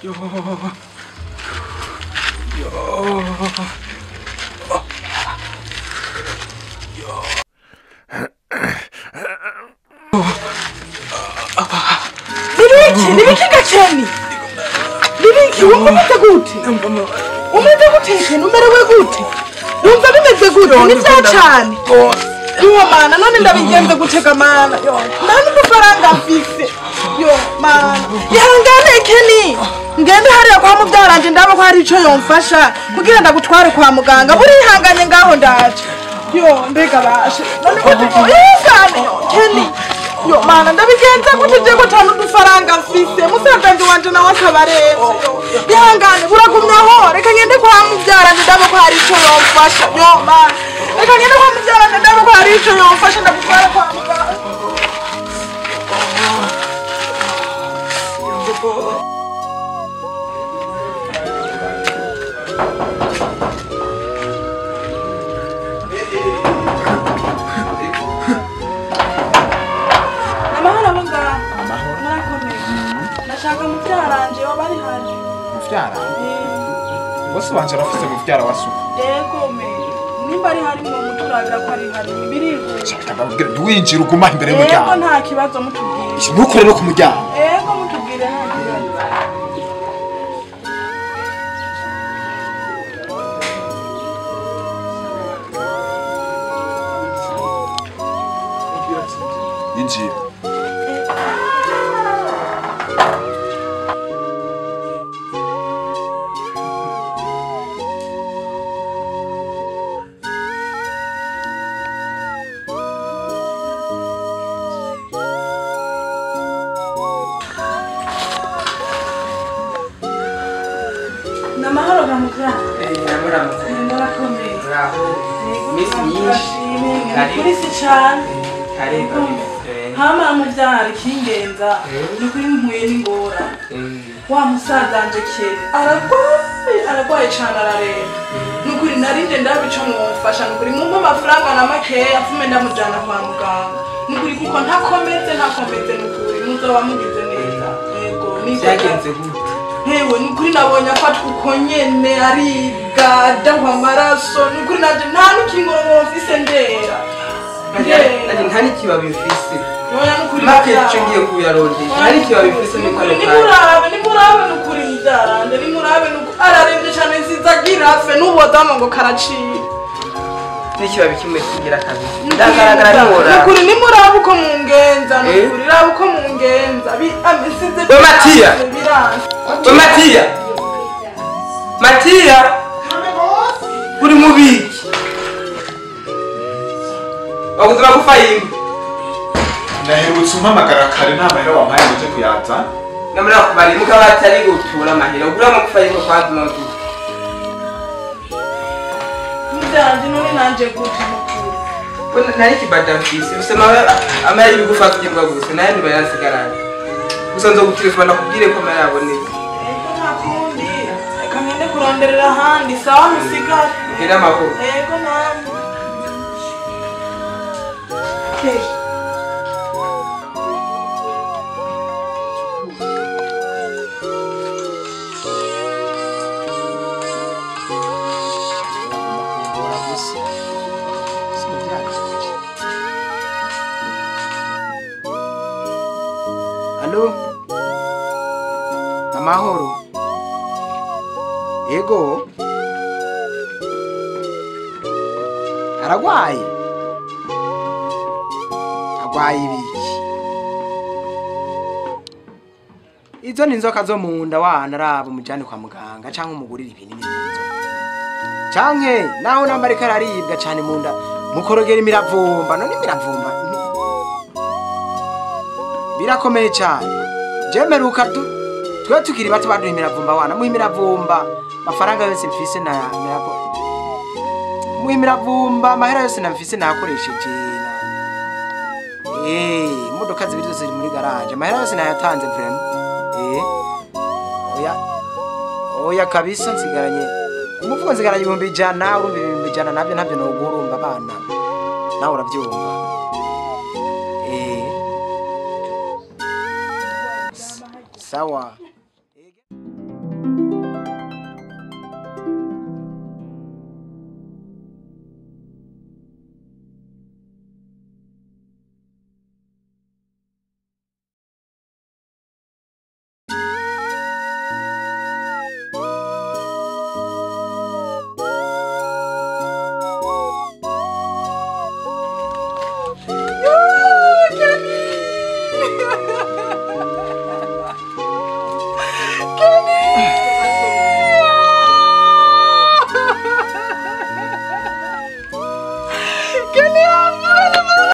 Yo. Libiki gacheni. Libiki umeze gute? Umeze gute? Numerewe gute? Numva bimeze gute? Ni cyane. Yo mana none ndabigenze gutega mana. Yo. Nani mufaranga mfise. Yo mana. Ihangane Keni. Ngende hariya kwa mubyaranje ndaba ko hari ico yomfasha kugira ndagutware kwa muganga. Buri ihanganye ngaho ndaje. Yo mbega bashe. None ko ihangane Keni. Yo mana ndabigenze gute je ko tanu dufaranga mfise. Musaganje wanje nawe akabareze. Ihangane buragumyaho reka ngende kwa mubyaranje ndaba ko hari ico yomfasha. Yo mana. Reka ngende kwa mubyaranje ndaba ko hari ico yomfasha ndagutware kwa muganga. Muvyara? Bose wanje arafise muvyara wasuku. Yego me. Nimba ari hari mu muturagira ko ari hari biriho. Shaka kugira duwinjira uguma imbere y'umuryango. Yego nta kibazo mutubwire. Iki nukure no ku muryango. Yego mutubwire nta kibazo. Injira. Namahoro gamukira. Namuramutse. Ndarakomeye. Bravo. Miss Nish. Kuri si cyane. Karibu. Hama mubyara kingenza. Ni kuri mpuye n'ingora. Wa musazanje kere. Aragwaye cyane arareba. Nukuri narinde ndabica mwofasha nukuri mumpa amafaranga na makeya afume ndamujana kwa muganga. Nukuri kuko ntakomeze nukuri muzoba mugize neza. Yego ni Byagenze gute? Hewe nukuri nabonye afatwa uko nyene ariga dahwa amaraso nukuri naje nta n'ikingoro mufise ndera. Naje nta n'ikibabi mfise. Oya nukuri Make cyo ngiye kuyarondera. Nta n'ikibabi mfise ni kare. Nimurabe nukuri mubyarande nimurabe nukuri ararembye cyane nzizagira afe n'ubodama ngo karaciye. N'ikibabi kimwe kigira kabiri. Ndagaragara n'ora. Nukuri nimurabe uko mungenza nukuri rabe uko mungenza amesize. We Matiya. We Matiya. Matiya. Uri mubiki. Baguzura gufayimba. Naherutse umpamagara kare nta mahera wampaye ngo kuyaza. Namara kubari mukabati ari gutura amahera. Ugura mu gufayimba kwa Dumodu. Mubyaranje none nanje gute nukuri. Nari kibada mfise. Usema amara y'ugufa kugirwa gusa nayo nibayasigaranye. Gusa nzogutirizwa nakubwire ko amara yabonetse. Ego nakundi. Reka ngende kuronderera ahandi sawa musigara. Gira amahoro. Ego namwe. Allo? Amahoro. Ego. Aragwaye. Agwaye ibiki. Izo ni inzoka zo mu nda wana rabo mujane kwa muganga canke umugurira ibinini by'inzoka. Canke naho nambare kararibwa cyane mu nda mukorogera imiravumba none imiravumba birakomeye cyane. Jemeruka twe tukiri bato baduha imiravumba wana mu imiravumba mafaranga yose mfise na yako. Mu imiravumba amahera yose namfise nakoresheje na imodoka zibiri zose muri garage amahera yose nayatanze vraiment. Oya kabisa nsigaranye umuvugo nsigaranye 100 urumva 100 nabyo no gurumba abana nawe urabyumva. Sawa.